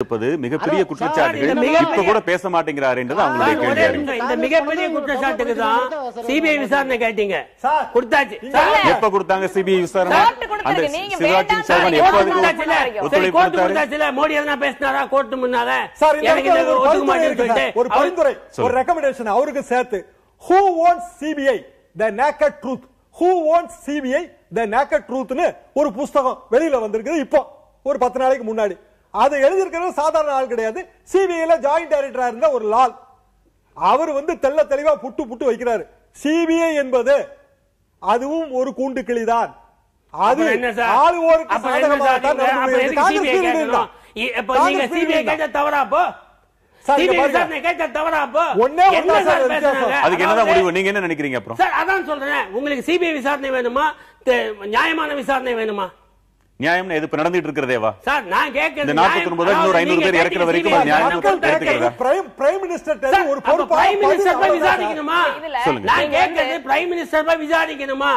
மிகப்பெரிய குற்றச்சாட்டுகள் இப்ப கூட பேச மாட்டேங்கிறாரு என்றது அவங்களுடைய கேள்வி. இந்த மிகப்பெரிய குற்றச்சாட்டுக்கு தான் சிபிஐ விசாரணை கேட்டீங்க. கொடுத்தாச்சு. எப்ப கொடுத்தாங்க சிபிஐ விசாரணை? அந்த சிவராஜ் சிங் சௌஹான் எப்ப ஒத்துழைப்பு கொடுத்தாரு? மோடி எதனா பேசினாரா கோர்ட் முன்னால? ஒரு பரிந்துரை, ஒரு ரெக்கமெண்டேஷன் அவருக்கு சேர்த்து. Who wants CBI? The Naked Truth. Who wants CBI? The Naked Truth னு ஒரு புத்தகம் வெளியில வந்திருக்குது. இப்போ ஒரு 10 நாளைக்கு முன்னாடி. அதை எழுதியிருக்கிறது சாதாரண ஆள் கிடையாது. சிபிஐல ஜாயிண்ட் டைரக்டரா இருந்த ஒரு லால். அவர் தெல்ல தெளிவா புட்டு வைக்கிறாரு. சிபிஐ என்பது அதுவும் ஒரு கூண்டு கிளிதான். அது ஆளுவோருக்கு சாதகமாக தான் நடந்துள்ளது. தவறா அப்போ அதுக்கு என்னதான் முடிவு? நீங்க என்ன நினைக்கிறீங்க? அப்புறம் அதான் சொல்றேன், உங்களுக்கு சிபிஐ விசாரணை வேணுமா, நியாயமான விசாரணை வேணுமா? நியாயம் எது நடந்துட்டு இருக்கிறதேவா சார்? நான் கேட்கிறது 49 இன்னொரு 500 பேர் இறக்குற வரைக்கும் பிரைம் மினிஸ்டர் ஒரு பொறுப்பா பிரைம் மினிஸ்டர் போய் விசாரிக்கணுமா? நான் கேட்கிறது பிரைம் மினிஸ்டர் போய் விசாரிக்கணுமா?